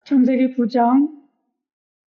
창세기 9장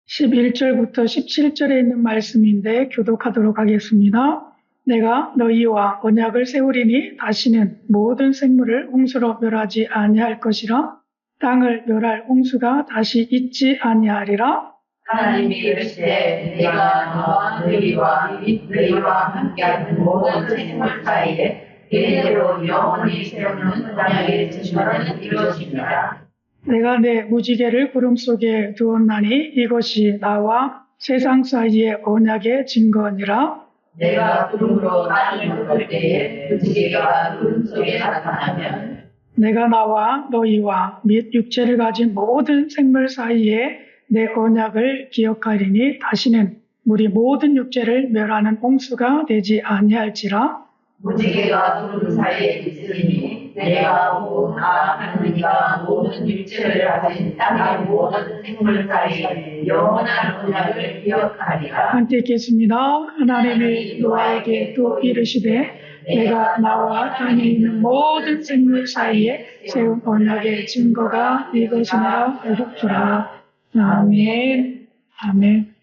11절부터 17절에 있는 말씀인데 교독하도록 하겠습니다. 내가 너희와 언약을 세우리니 다시는 모든 생물을 홍수로 멸하지 아니할 것이라. 땅을 멸할 홍수가 다시 있지 아니하리라. 하나님이 이르시되 내가 너와 너희와 및 너희와 함께하는 모든 생물 사이에 대대로 영원히 세우는 언약의 증거는 이것입니다. 내가 내 무지개를 구름 속에 두었나니 이것이 나와 세상 사이의 언약의 증거니라. 내가 구름으로 땅을 묶을 때에 무지개가 구름 속에 나타나면 내가 나와 너희와 및 육체를 가진 모든 생물 사이에 내 언약을 기억하리니 다시는 우리 모든 육체를 멸하는 홍수가 되지 아니할지라. 무지개가 구름 사이에 있으니 내가 오고 나 하느니가 모든 육체를 가진 땅의 모든 생물 사이에 영원한 언약을 기억하리라. 함께 읽겠습니다. 하나님이 노아에게 또 이르시되 내가 나와 땅에 있는 모든 생물 사이에 세운 언약의 증거가 이것이니라 하였더라. 아멘. 아멘.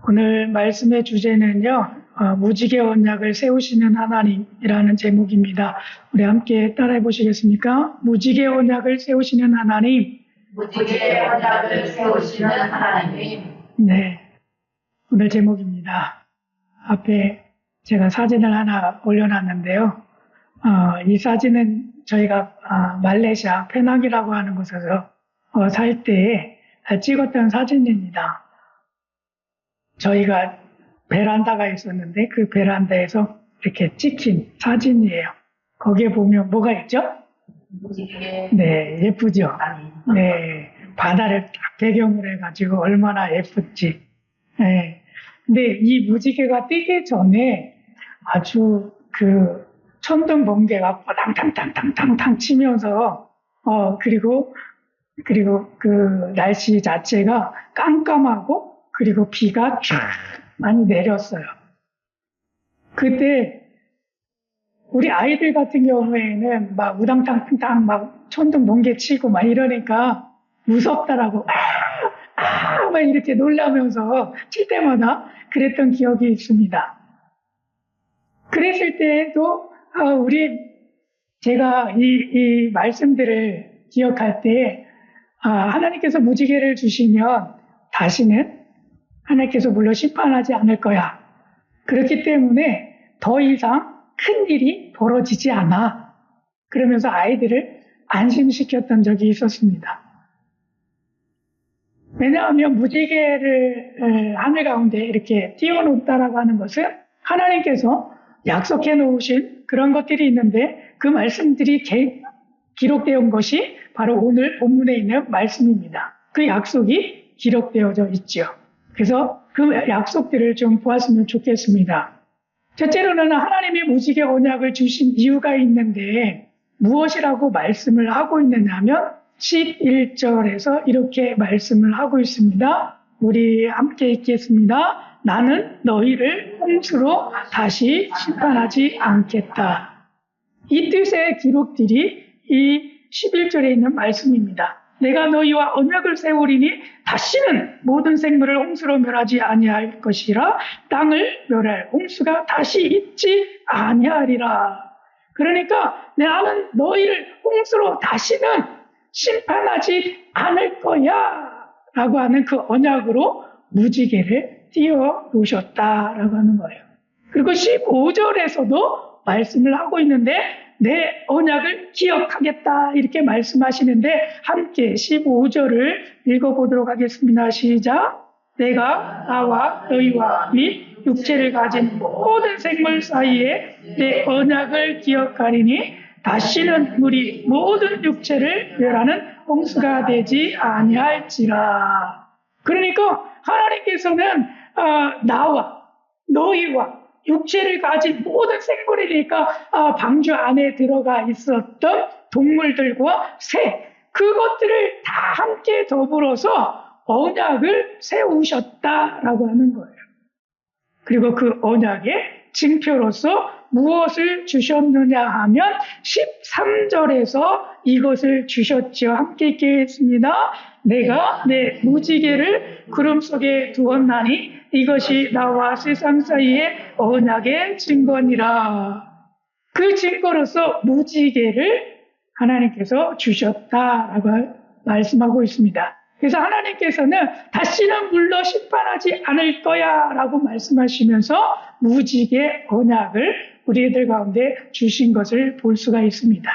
오늘 말씀의 주제는요, 무지개 언약을 세우시는 하나님이라는 제목입니다. 우리 함께 따라해 보시겠습니까? 무지개 언약을 세우시는 하나님. 무지개 언약을 세우시는 하나님. 네, 오늘 제목입니다. 앞에 제가 사진을 하나 올려놨는데요. 이 사진은 저희가 말레이시아 페낭이라고 하는 곳에서 살 때 찍었던 사진입니다. 저희가 베란다가 있었는데 그 베란다에서 이렇게 찍힌 사진이에요. 거기에 보면 뭐가 있죠? 무지개. 네, 예쁘죠? 네, 바다를 딱 배경으로 해가지고 얼마나 예쁜지. 네. 근데 이 무지개가 뜨기 전에 아주 그 천둥 번개가 탕탕탕탕탕탕 치면서 그리고 그 날씨 자체가 깜깜하고 그리고 비가 쫙 많이 내렸어요. 그때 우리 아이들 같은 경우에는 막 우당탕탕 막 천둥 번개 치고 막 이러니까 무섭다라고 막 이렇게 놀라면서 칠 때마다 그랬던 기억이 있습니다. 그랬을 때에도 제가 이 말씀들을 기억할 때 하나님께서 무지개를 주시면 다시는 하나님께서 물론 심판하지 않을 거야. 그렇기 때문에 더 이상 큰 일이 벌어지지 않아. 그러면서 아이들을 안심시켰던 적이 있었습니다. 왜냐하면 무지개를 하늘 가운데 이렇게 띄워놓았다라고 하는 것은 하나님께서 약속해 놓으신 그런 것들이 있는데 그 말씀들이 기록되어 온 것이 바로 오늘 본문에 있는 말씀입니다. 그 약속이 기록되어져 있죠. 그래서 그 약속들을 좀 보았으면 좋겠습니다. 첫째로는 하나님이 무지개 언약을 주신 이유가 있는데 무엇이라고 말씀을 하고 있느냐면 11절에서 이렇게 말씀을 하고 있습니다. 우리 함께 읽겠습니다. 나는 너희를 홍수로 다시 심판하지 않겠다. 이 뜻의 기록들이 이 11절에 있는 말씀입니다. 내가 너희와 언약을 세우리니 다시는 모든 생물을 홍수로 멸하지 아니할 것이라. 땅을 멸할 홍수가 다시 있지 아니하리라. 그러니까 나는 너희를 홍수로 다시는 심판하지 않을 거야 라고 하는 그 언약으로 무지개를 띄워 놓으셨다라고 하는 거예요. 그리고 15절에서도 말씀을 하고 있는데 내 언약을 기억하겠다 이렇게 말씀하시는데 함께 15절을 읽어보도록 하겠습니다. 시작. 내가 나와 너희와 및 육체를 가진 모든 생물 사이에 내 언약을 기억하리니 다시는 우리 모든 육체를 멸하는 홍수가 되지 아니할지라. 그러니까 하나님께서는 나와 너희와 육체를 가진 모든 생물이니까 방주 안에 들어가 있었던 동물들과 새, 그것들을 다 함께 더불어서 언약을 세우셨다라고 하는 거예요. 그리고 그 언약의 징표로서 무엇을 주셨느냐 하면 13절에서 이것을 주셨죠. 함께 읽겠습니다. 내가 내 무지개를 구름 속에 두었나니 이것이 나와 세상 사이의 언약의 증거니라. 그 증거로서 무지개를 하나님께서 주셨다라고 말씀하고 있습니다. 그래서 하나님께서는 다시는 물로 심판하지 않을 거야 라고 말씀하시면서 무지개 언약을 우리들 가운데 주신 것을 볼 수가 있습니다.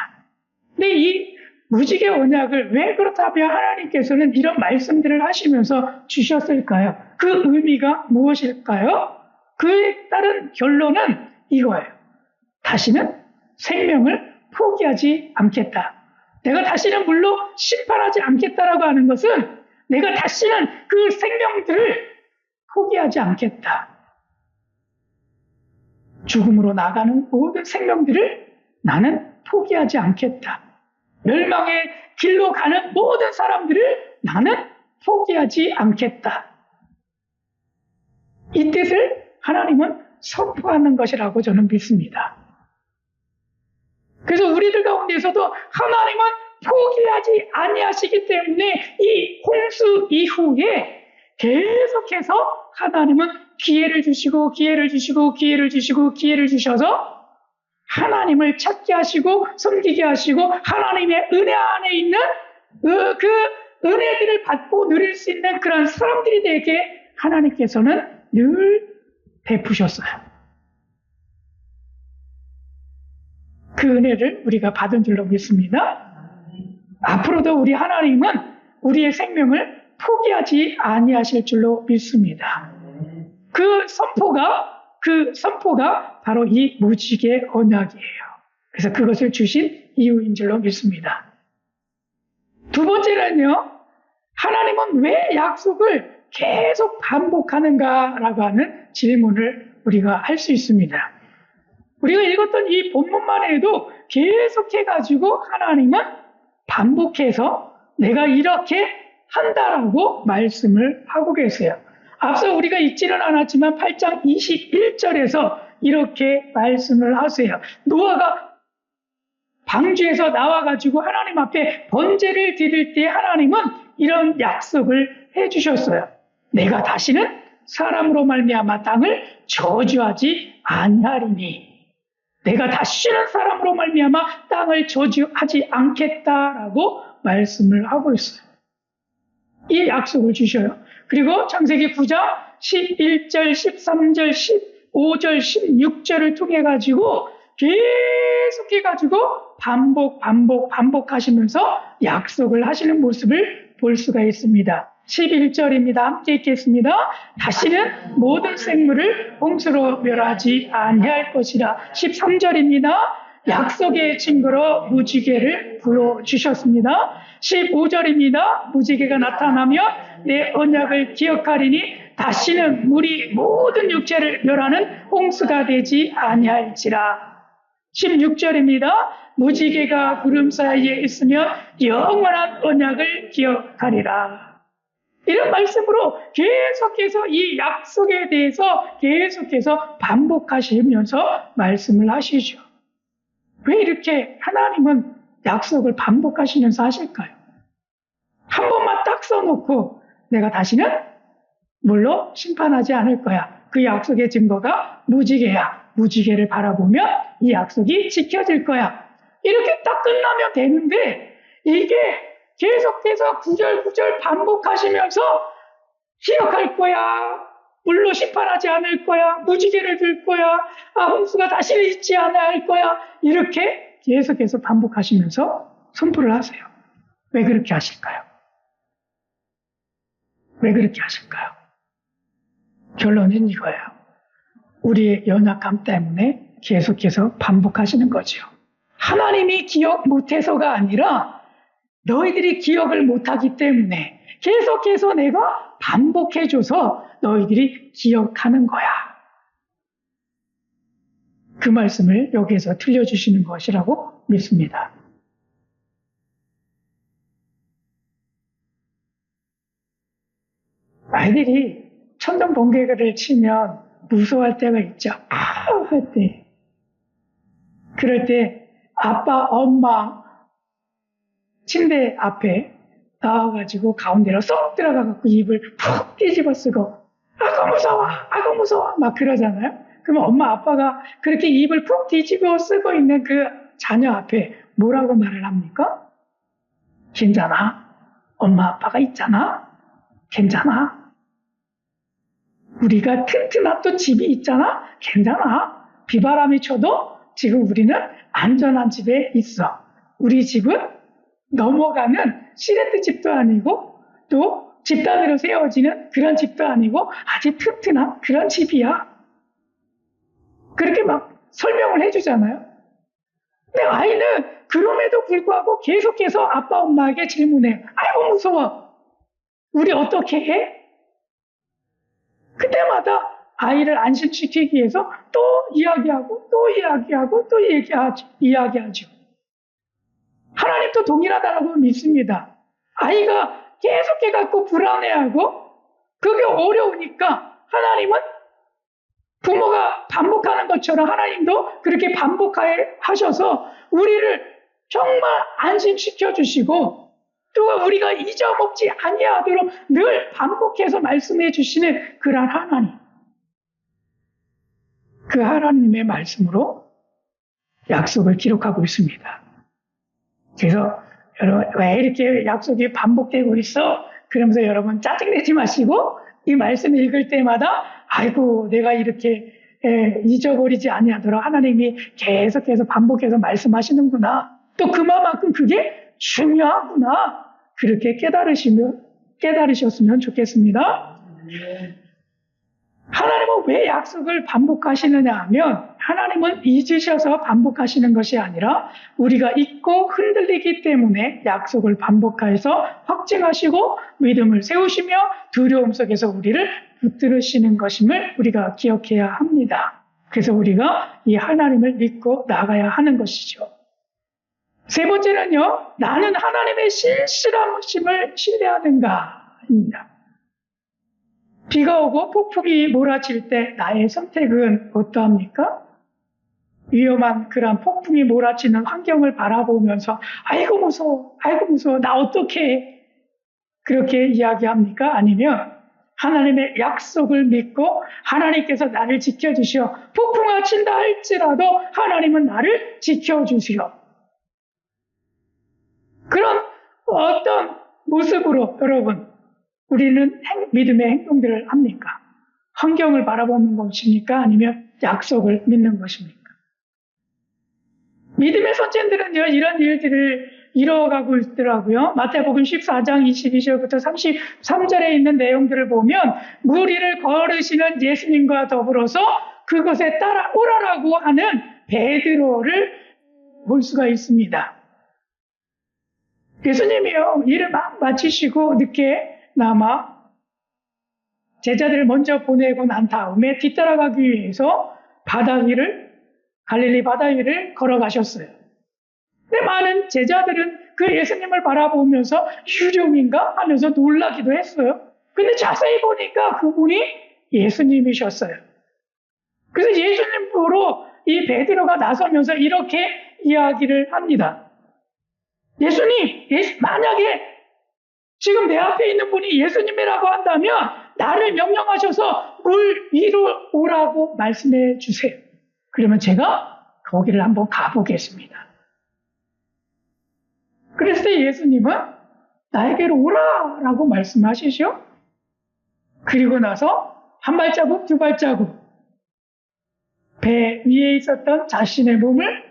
근데 이 무지개 언약을 왜 그렇다면 하나님께서는 이런 말씀들을 하시면서 주셨을까요? 그 의미가 무엇일까요? 그에 따른 결론은 이거예요. 다시는 생명을 포기하지 않겠다. 내가 다시는 물로 심판하지 않겠다라고 하는 것은 내가 다시는 그 생명들을 포기하지 않겠다. 죽음으로 나가는 모든 생명들을 나는 포기하지 않겠다. 멸망의 길로 가는 모든 사람들을 나는 포기하지 않겠다. 이 뜻을 하나님은 선포하는 것이라고 저는 믿습니다. 그래서 우리들 가운데서도 하나님은 포기하지 아니하시기 때문에 이 홍수 이후에 계속해서 하나님은 기회를 주시고 기회를 주시고 기회를 주시고 기회를 주셔서 하나님을 찾게 하시고 섬기게 하시고 하나님의 은혜 안에 있는 그 은혜들을 받고 누릴 수 있는 그런 사람들이 되게 하나님께서는 늘 베푸셨어요. 그 은혜를 우리가 받은 줄로 믿습니다. 앞으로도 우리 하나님은 우리의 생명을 포기하지 아니하실 줄로 믿습니다. 그 선포가 바로 이 무지개 언약이에요. 그래서 그것을 주신 이유인 줄로 믿습니다. 두 번째는요, 하나님은 왜 약속을 계속 반복하는가라고 하는 질문을 우리가 할 수 있습니다. 우리가 읽었던 이 본문만 해도 계속해가지고 하나님은 반복해서 내가 이렇게 한다라고 말씀을 하고 계세요. 앞서 우리가 읽지는 않았지만 8장 21절에서 이렇게 말씀을 하세요. 노아가 방주에서 나와가지고 하나님 앞에 번제를 드릴 때 하나님은 이런 약속을 해주셨어요. 내가 다시는 사람으로 말미암아 땅을 저주하지 아니하리니 내가 다시는 사람으로 말미암아 땅을 저주하지 않겠다라고 말씀을 하고 있어요. 이 약속을 주셔요. 그리고 창세기 9장 11절, 13절, 15절, 16절을 통해 가지고 계속해 가지고 반복하시면서 약속을 하시는 모습을 볼 수가 있습니다. 11절입니다. 함께 읽겠습니다. 다시는 모든 생물을 홍수로 멸하지 아니할 것이라. 13절입니다. 약속의 증거로 무지개를 부어주셨습니다. 15절입니다. 무지개가 나타나며 내 언약을 기억하리니 다시는 물이 모든 육체를 멸하는 홍수가 되지 아니할지라. 16절입니다. 무지개가 구름 사이에 있으며 영원한 언약을 기억하리라. 이런 말씀으로 계속해서 이 약속에 대해서 계속해서 반복하시면서 말씀을 하시죠. 왜 이렇게 하나님은 약속을 반복하시면서 하실까요? 한 번만 딱 써놓고 내가 다시는 물로 심판하지 않을 거야. 그 약속의 증거가 무지개야. 무지개를 바라보면 이 약속이 지켜질 거야. 이렇게 딱 끝나면 되는데 이게 계속해서 구절구절 반복하시면서 기억할 거야. 물로 심판하지 않을 거야. 무지개를 들 거야. 홍수가 다시 있지 않을 거야. 이렇게 계속해서 반복하시면서 선포를 하세요. 왜 그렇게 하실까요? 왜 그렇게 하실까요? 결론은 이거예요. 우리의 연약함 때문에 계속해서 반복하시는 거죠. 하나님이 기억 못해서가 아니라 너희들이 기억을 못하기 때문에 계속해서 내가 반복해줘서 너희들이 기억하는 거야. 그 말씀을 여기에서 들려주시는 것이라고 믿습니다. 아이들이 천둥번개를 치면 무서워할 때가 있죠. 할 때. 그럴 때 아빠, 엄마 침대 앞에 나와가지고 가운데로 쏙 들어가갖고 입을 푹 뒤집어 쓰고 아고 무서워, 아고 무서워 막 그러잖아요. 그러면 엄마, 아빠가 그렇게 입을 푹 뒤집어 쓰고 있는 그 자녀 앞에 뭐라고 말을 합니까? 괜찮아. 엄마, 아빠가 있잖아. 괜찮아. 우리가 튼튼한 또 집이 있잖아. 괜찮아. 비바람이 쳐도 지금 우리는 안전한 집에 있어. 우리 집은 넘어가는 시멘트 집도 아니고 또 집단으로 세워지는 그런 집도 아니고 아주 튼튼한 그런 집이야. 그렇게 막 설명을 해주잖아요. 근데 아이는 그럼에도 불구하고 계속해서 아빠, 엄마에게 질문해. 아이고 무서워. 우리 어떻게 해? 그때마다 아이를 안심시키기 위해서 또 이야기하고 또 이야기하고 또 이야기하죠. 하나님도 동일하다고 믿습니다. 아이가 계속해갖고 불안해하고 그게 어려우니까 하나님은 부모가 반복하는 것처럼 하나님도 그렇게 반복하셔서 우리를 정말 안심시켜 주시고 또 우리가 잊어먹지 아니하도록 늘 반복해서 말씀해 주시는 그런 하나님. 그 하나님의 말씀으로 약속을 기록하고 있습니다. 그래서 여러분 왜 이렇게 약속이 반복되고 있어? 그러면서 여러분 짜증내지 마시고 이 말씀 읽을 때마다 아이고 내가 이렇게 잊어버리지 아니하도록 하나님이 계속해서 반복해서 말씀하시는구나. 또 그만큼 그게 중요하구나. 그렇게 깨달으셨으면 좋겠습니다. 하나님은 왜 약속을 반복하시느냐 하면 하나님은 잊으셔서 반복하시는 것이 아니라 우리가 잊고 흔들리기 때문에 약속을 반복해서 확증하시고 믿음을 세우시며 두려움 속에서 우리를 붙들으시는 것임을 우리가 기억해야 합니다. 그래서 우리가 이 하나님을 믿고 나가야 하는 것이죠. 세 번째는요, 나는 하나님의 신실하심을 신뢰하는가입니다. 비가 오고 폭풍이 몰아칠 때 나의 선택은 어떠합니까? 위험한 그런 폭풍이 몰아치는 환경을 바라보면서 아이고 무서워, 나 어떻게 해? 그렇게 이야기합니까? 아니면 하나님의 약속을 믿고 하나님께서 나를 지켜주시오. 폭풍아 친다 할지라도 하나님은 나를 지켜주시오. 그런 어떤 모습으로 여러분 우리는 믿음의 행동들을 합니까? 환경을 바라보는 것입니까? 아니면 약속을 믿는 것입니까? 믿음의 선진들은요, 이런 일들을 이뤄가고 있더라고요. 마태복음 14장 22절부터 33절에 있는 내용들을 보면 물 위를 걸으시는 예수님과 더불어서 그것에 따라오라라고 하는 베드로를 볼 수가 있습니다. 예수님이요, 일을 막 마치시고 늦게나마 제자들을 먼저 보내고 난 다음에 뒤따라가기 위해서 갈릴리 바다 위를 걸어가셨어요. 근데 많은 제자들은 그 예수님을 바라보면서 유령인가 하면서 놀라기도 했어요. 근데 자세히 보니까 그분이 예수님이셨어요. 그래서 예수님 보러 이 베드로가 나서면서 이렇게 이야기를 합니다. 예수님, 만약에 지금 내 앞에 있는 분이 예수님이라고 한다면 나를 명령하셔서 물 위로 오라고 말씀해 주세요. 그러면 제가 거기를 한번 가보겠습니다. 그랬을 때 예수님은 나에게로 오라라고 말씀하시죠. 그리고 나서 한 발자국, 두 발자국 배 위에 있었던 자신의 몸을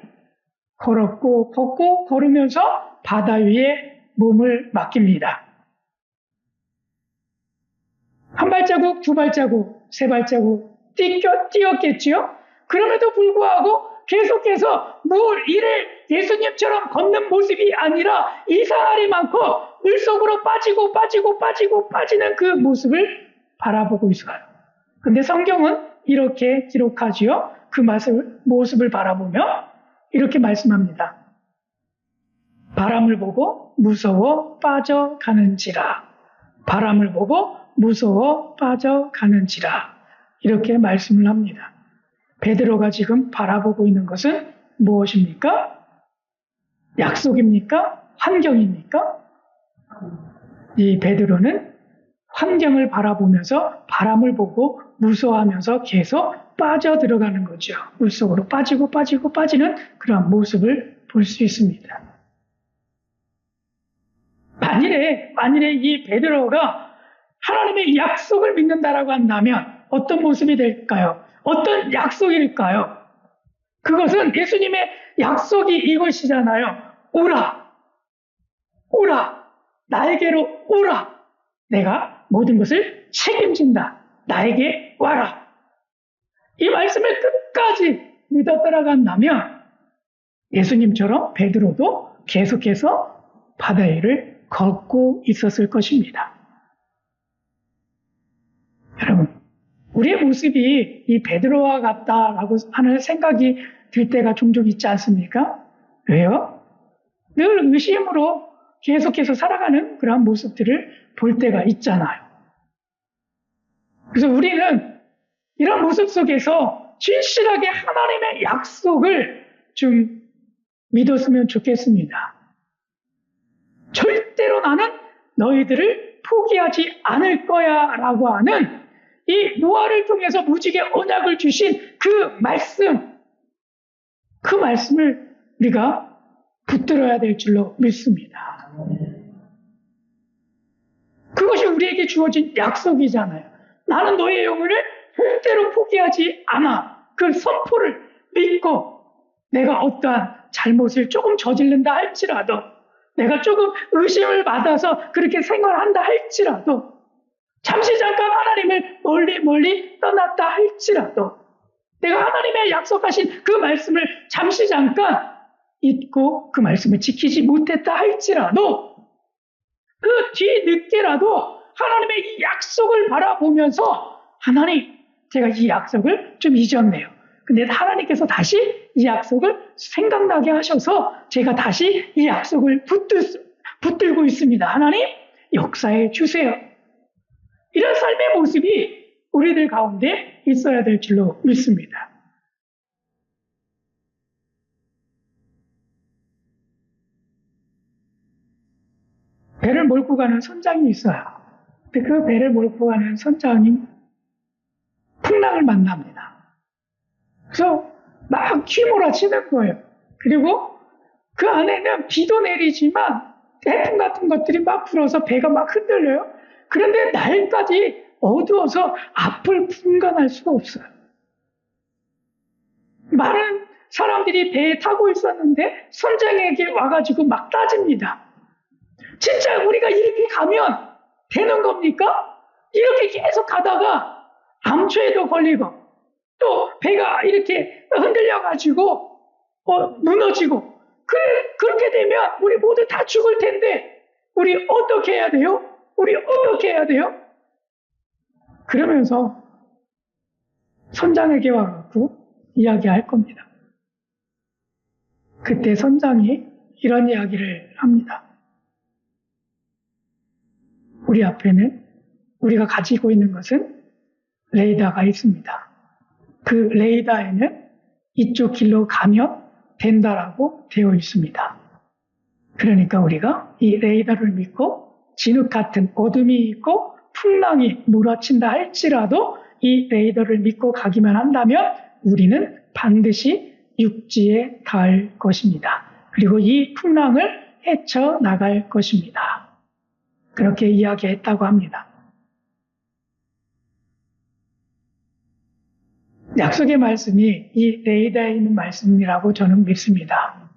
걷고 걸으면서 바다 위에 몸을 맡깁니다. 한 발자국, 두 발자국, 세 발자국 뛰었겠지요. 그럼에도 불구하고 계속해서 물 위를 예수님처럼 걷는 모습이 아니라 이상할이 많고 물속으로 빠지는 그 모습을 바라보고 있어요. 근데 성경은 이렇게 기록하지요. 그 모습을 바라보며 이렇게 말씀합니다. 바람을 보고 무서워 빠져가는지라. 바람을 보고 무서워 빠져가는지라. 이렇게 말씀을 합니다. 베드로가 지금 바라보고 있는 것은 무엇입니까? 약속입니까? 환경입니까? 이 베드로는 환경을 바라보면서 바람을 보고 무서워하면서 계속 빠져들어가는 거죠. 물속으로 빠지는 그런 모습을 볼 수 있습니다. 만일에 이 베드로가 하나님의 약속을 믿는다라고 한다면 어떤 모습이 될까요? 어떤 약속일까요? 그것은 예수님의 약속이 이것이잖아요. 오라! 나에게로 오라! 내가 모든 것을 책임진다. 나에게 와라. 이 말씀을 끝까지 믿어 따라간다면 예수님처럼 베드로도 계속해서 바다 위를 걷고 있었을 것입니다. 여러분, 우리의 모습이 이 베드로와 같다라고 하는 생각이 들 때가 종종 있지 않습니까? 왜요? 늘 의심으로 계속해서 살아가는 그러한 모습들을 볼 때가 있잖아요. 그래서 우리는 이런 모습 속에서 진실하게 하나님의 약속을 좀 믿었으면 좋겠습니다. 절대로 나는 너희들을 포기하지 않을 거야 라고 하는 이 노아를 통해서 무지개 언약을 주신 그 말씀을 우리가 붙들어야 될 줄로 믿습니다. 그것이 우리에게 주어진 약속이잖아요. 나는 너의 영혼을 절대로 포기하지 않아. 그 선포를 믿고 내가 어떠한 잘못을 조금 저지른다 할지라도 내가 조금 의심을 받아서 그렇게 생활한다 할지라도 잠시 잠깐 하나님을 멀리 떠났다 할지라도 내가 하나님의 약속하신 그 말씀을 잠시 잠깐 잊고 그 말씀을 지키지 못했다 할지라도 그 뒤늦게라도 하나님의 이 약속을 바라보면서 하나님, 제가 이 약속을 좀 잊었네요. 근데 하나님께서 다시 이 약속을 생각나게 하셔서 제가 다시 이 약속을 붙들고 있습니다. 하나님, 역사해 주세요. 이런 삶의 모습이 우리들 가운데 있어야 될 줄로 믿습니다. 배를 몰고 가는 선장이 있어요. 근데 그 배를 몰고 가는 선장이 풍랑을 만납니다. 그래서 막 휘몰아치는 거예요. 그리고 그 안에는 비도 내리지만 태풍 같은 것들이 막 불어서 배가 막 흔들려요. 그런데 날까지 어두워서 앞을 분간할 수가 없어요. 많은 사람들이 배에 타고 있었는데 선장에게 와가지고 막 따집니다. 진짜 우리가 이렇게 가면 되는 겁니까? 이렇게 계속 가다가 암초에도 걸리고 또 배가 이렇게 흔들려가지고 무너지고 그렇게 되면 우리 모두 다 죽을 텐데 우리 어떻게 해야 돼요? 우리 어떻게 해야 돼요? 그러면서 선장에게 와갖고 이야기할 겁니다. 그때 선장이 이런 이야기를 합니다. 우리 앞에는 우리가 가지고 있는 것은 레이더가 있습니다. 그 레이더에는 이쪽 길로 가면 된다라고 되어 있습니다. 그러니까 우리가 이 레이더를 믿고 진흙 같은 어둠이 있고 풍랑이 몰아친다 할지라도 이 레이더를 믿고 가기만 한다면 우리는 반드시 육지에 닿을 것입니다. 그리고 이 풍랑을 헤쳐나갈 것입니다. 그렇게 이야기했다고 합니다. 약속의 말씀이 이 레이더에 있는 말씀이라고 저는 믿습니다.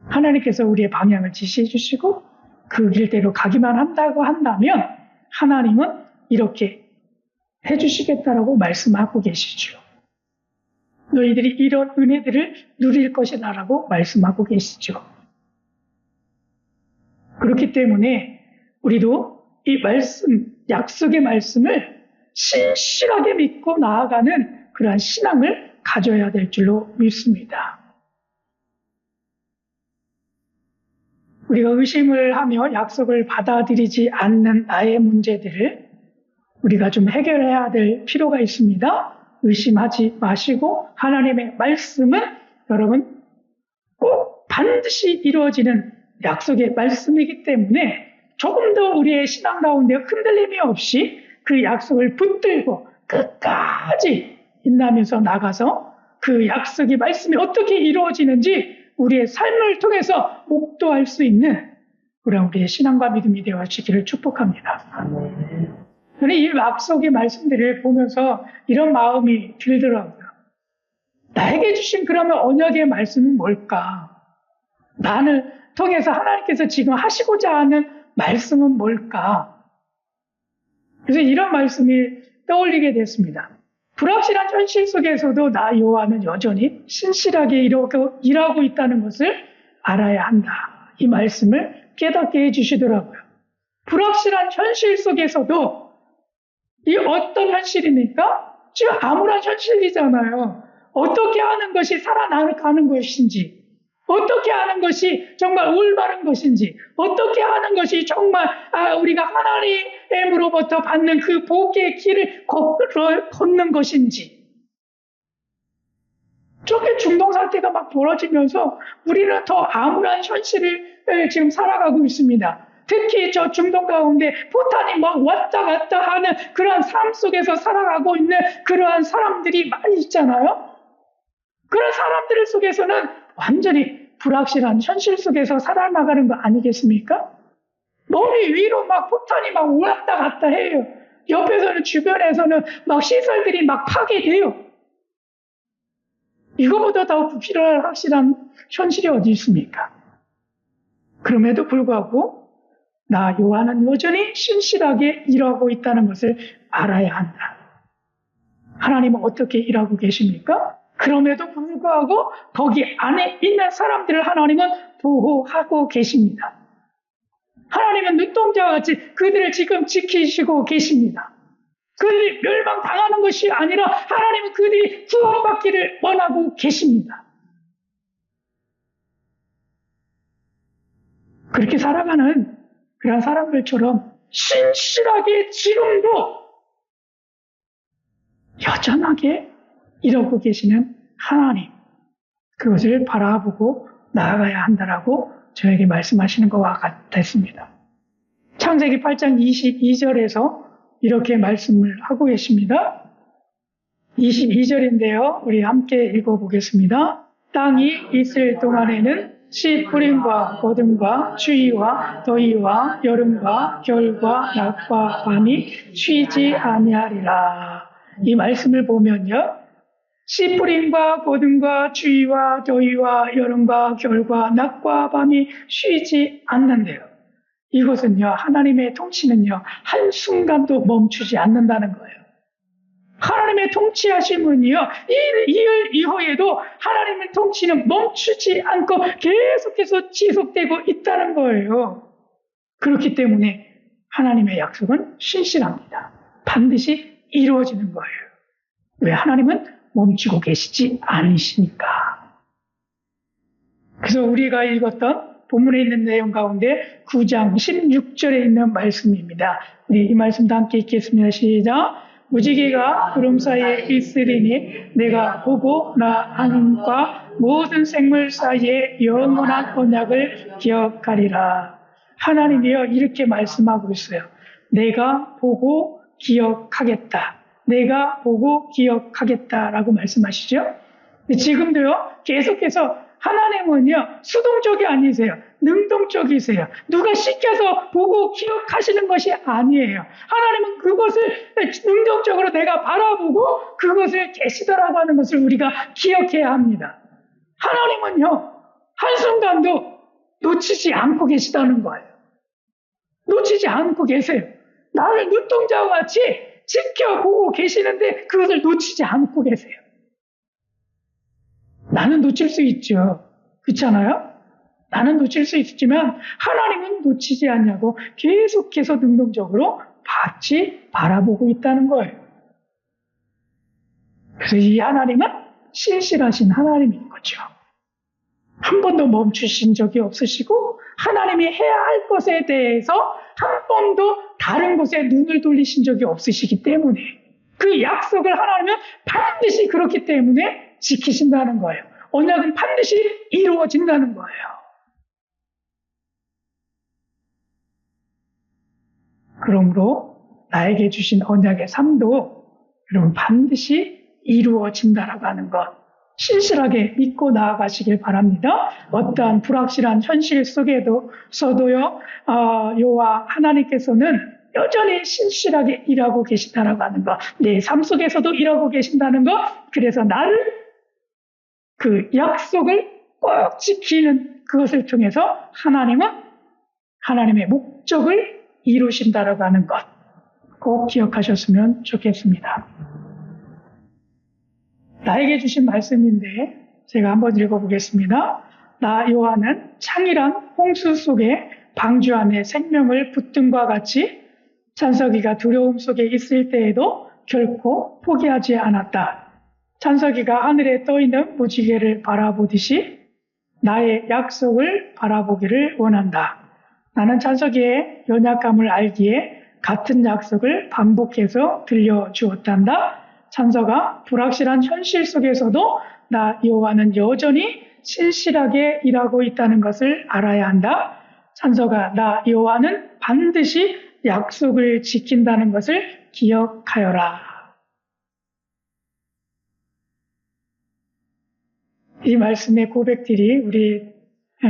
하나님께서 우리의 방향을 지시해 주시고 그 길대로 가기만 한다고 한다면 하나님은 이렇게 해주시겠다라고 말씀하고 계시죠. 너희들이 이런 은혜들을 누릴 것이다라고 말씀하고 계시죠. 그렇기 때문에 우리도 이 말씀, 약속의 말씀을 신실하게 믿고 나아가는 그러한 신앙을 가져야 될 줄로 믿습니다. 우리가 의심을 하며 약속을 받아들이지 않는 나의 문제들을 우리가 좀 해결해야 될 필요가 있습니다. 의심하지 마시고 하나님의 말씀은 여러분 꼭 반드시 이루어지는 약속의 말씀이기 때문에 조금 더 우리의 신앙 가운데 흔들림이 없이 그 약속을 붙들고 끝까지 인내하면서 나가서 그 약속의 말씀이 어떻게 이루어지는지 우리의 삶을 통해서 목도할 수 있는 그런 우리의 신앙과 믿음이 되어지기를 축복합니다. 저는 이 약속의 말씀들을 보면서 이런 마음이 들더라고요. 나에게 주신 그러면 언약의 말씀은 뭘까? 나를 통해서 하나님께서 지금 하시고자 하는 말씀은 뭘까? 그래서 이런 말씀이 떠올리게 됐습니다. 불확실한 현실 속에서도 나 요한은 여전히 신실하게 일하고 있다는 것을 알아야 한다. 이 말씀을 깨닫게 해주시더라고요. 불확실한 현실 속에서도 이 어떤 현실입니까? 지금 암울한 현실이잖아요. 어떻게 하는 것이 살아나가는 것인지, 어떻게 하는 것이 정말 올바른 것인지, 어떻게 하는 것이 정말 우리가 하나님으로부터 받는 그 복의 길을 걷는 것인지. 저게 중동 사태가 막 벌어지면서 우리는 더 암울한 현실을 지금 살아가고 있습니다. 특히 저 중동 가운데 포탄이 막 왔다 갔다 하는 그러한 삶 속에서 살아가고 있는 그러한 사람들이 많이 있잖아요. 그런 사람들 속에서는 완전히 불확실한 현실 속에서 살아나가는 거 아니겠습니까? 머리 위로 막 포탄이 막 왔다 갔다 해요. 옆에서는 주변에서는 막 시설들이 막 파괴돼요. 이거보다 더 불확실한 현실이 어디 있습니까? 그럼에도 불구하고 나 요한은 여전히 신실하게 일하고 있다는 것을 알아야 한다. 하나님은 어떻게 일하고 계십니까? 그럼에도 불구하고 거기 안에 있는 사람들을 하나님은 보호하고 계십니다. 하나님은 눈동자와 같이 그들을 지금 지키시고 계십니다. 그들이 멸망당하는 것이 아니라 하나님은 그들이 구원받기를 원하고 계십니다. 그렇게 살아가는 그런 사람들처럼 신실하게 지금도 여전하게 이러고 계시는 하나님, 그것을 바라보고 나아가야 한다라고 저에게 말씀하시는 것과 같았습니다. 창세기 8장 22절에서 이렇게 말씀을 하고 계십니다. 22절인데요. 우리 함께 읽어보겠습니다. 땅이 있을 동안에는 씨 뿌림과 거둠과 추위와 더위와 여름과 겨울과 낮과 밤이 쉬지 아니하리라. 이 말씀을 보면요. 씨 뿌림과 거둠과 추위와 더위와 여름과 겨울과 낮과 밤이 쉬지 않는데요. 이것은요, 하나님의 통치는요, 한순간도 멈추지 않는다는 거예요. 하나님의 통치하심은요, 이일 이후에도 하나님의 통치는 멈추지 않고 계속해서 지속되고 있다는 거예요. 그렇기 때문에 하나님의 약속은 신실합니다. 반드시 이루어지는 거예요. 왜? 하나님은 멈추고 계시지 않으시니까. 그래서 우리가 읽었던 본문에 있는 내용 가운데 9장 16절에 있는 말씀입니다. 우리 이 말씀도 함께 읽겠습니다. 시작. 무지개가 구름 사이에 있으리니 내가 보고 나 하나님과 모든 생물 사이에 영원한 언약을 기억하리라. 하나님이요 이렇게 말씀하고 있어요. 내가 보고 기억하겠다. 내가 보고 기억하겠다라고 말씀하시죠. 지금도요 계속해서 하나님은요 수동적이 아니세요. 능동적이세요. 누가 시켜서 보고 기억하시는 것이 아니에요. 하나님은 그것을 능동적으로 내가 바라보고 그것을 계시더라고 하는 것을 우리가 기억해야 합니다. 하나님은요 한순간도 놓치지 않고 계시다는 거예요. 놓치지 않고 계세요. 나를 눈동자와 같이 지켜보고 계시는데 그것을 놓치지 않고 계세요. 나는 놓칠 수 있죠. 그렇잖아요? 나는 놓칠 수 있지만 하나님은 놓치지 않냐고 계속해서 능동적으로 같이 바라보고 있다는 거예요. 그래서 이 하나님은 신실하신 하나님인 거죠. 한 번도 멈추신 적이 없으시고 하나님이 해야 할 것에 대해서 한 번도 다른 곳에 눈을 돌리신 적이 없으시기 때문에 그 약속을 하나님은 반드시 그렇기 때문에 지키신다는 거예요. 언약은 반드시 이루어진다는 거예요. 그러므로 나에게 주신 언약의 삶도 여러분 반드시 이루어진다라고 하는 것 신실하게 믿고 나아가시길 바랍니다. 어떠한 불확실한 현실 속에서도요, 여호와 하나님께서는 여전히 신실하게 일하고 계신다라고 하는 것, 내 삶 속에서도 일하고 계신다는 것, 그래서 나를 그 약속을 꼭 지키는 그것을 통해서 하나님은 하나님의 목적을 이루신다라고 하는 것 꼭 기억하셨으면 좋겠습니다. 나에게 주신 말씀인데 제가 한번 읽어보겠습니다. 나 요한은 창이란 홍수 속에 방주 안에 생명을 붙든과 같이 찬석이가 두려움 속에 있을 때에도 결코 포기하지 않았다. 찬석이가 하늘에 떠있는 무지개를 바라보듯이 나의 약속을 바라보기를 원한다. 나는 찬석이의 연약감을 알기에 같은 약속을 반복해서 들려주었단다. 찬석아, 불확실한 현실 속에서도 나 여호와는 여전히 신실하게 일하고 있다는 것을 알아야 한다. 찬석아, 나 여호와는 반드시 약속을 지킨다는 것을 기억하여라. 이 말씀의 고백들이 우리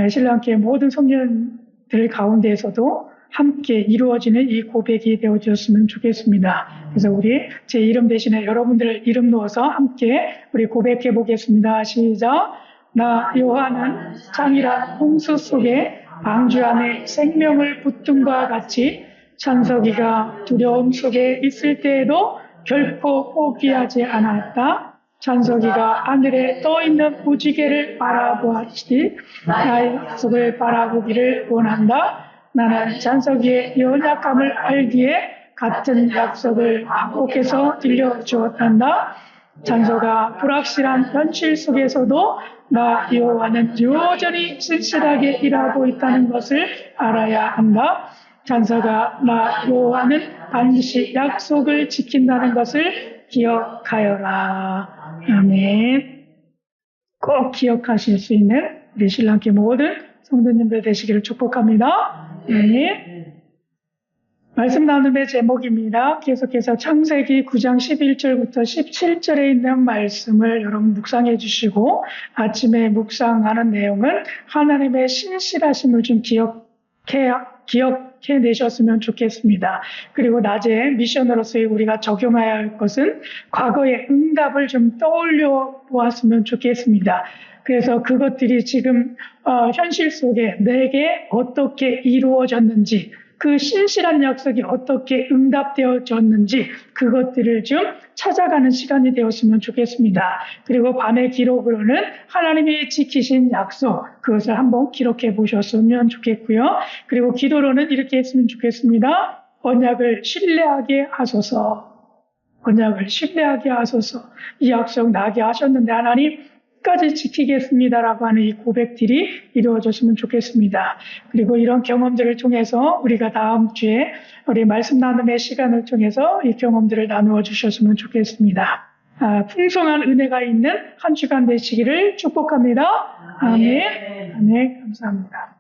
신랑교회 모든 성년들 가운데에서도 함께 이루어지는 이 고백이 되어주셨으면 좋겠습니다. 그래서 우리 제 이름 대신에 여러분들 이름 넣어서 함께 우리 고백해 보겠습니다. 시작. 나 요한은 창이란 홍수 속에 방주 안에 생명을 붙든과 같이 찬석이가 두려움 속에 있을 때에도 결코 포기하지 않았다. 찬석이가 하늘에 떠있는 무지개를 바라보았지 나의 약속을 바라보기를 원한다. 나는 찬석이의 연약함을 알기에 같은 약속을 반복해서 들려주었단다. 찬석아, 불확실한 현실 속에서도 나 여호와는 여전히 신실하게 일하고 있다는 것을 알아야 한다. 찬석아, 나 여호와는 반드시 약속을 지킨다는 것을 기억하여라. 아멘. 꼭 기억하실 수 있는 우리 신랑교회 모든 성도님들 되시기를 축복합니다. 네. 말씀 나눔의 제목입니다. 계속해서 창세기 9장 11절부터 17절에 있는 말씀을 여러분 묵상해 주시고 아침에 묵상하는 내용은 하나님의 신실하심을 좀 기억해 내셨으면 좋겠습니다. 그리고 낮에 미션으로서의 우리가 적용해야 할 것은 과거의 응답을 좀 떠올려 보았으면 좋겠습니다. 그래서 그것들이 지금 현실 속에 내게 어떻게 이루어졌는지 그 신실한 약속이 어떻게 응답되어졌는지 그것들을 좀 찾아가는 시간이 되었으면 좋겠습니다. 그리고 밤의 기록으로는 하나님이 지키신 약속 그것을 한번 기록해 보셨으면 좋겠고요. 그리고 기도로는 이렇게 했으면 좋겠습니다. 언약을 신뢰하게 하소서. 언약을 신뢰하게 하소서. 이 약속 나게 하셨는데 하나님 끝까지 지키겠습니다라고 하는 이 고백들이 이루어졌으면 좋겠습니다. 그리고 이런 경험들을 통해서 우리가 다음 주에 우리 말씀 나눔의 시간을 통해서 이 경험들을 나누어 주셨으면 좋겠습니다. 풍성한 은혜가 있는 한 주간 되시기를 축복합니다. 아멘. 아멘. 감사합니다.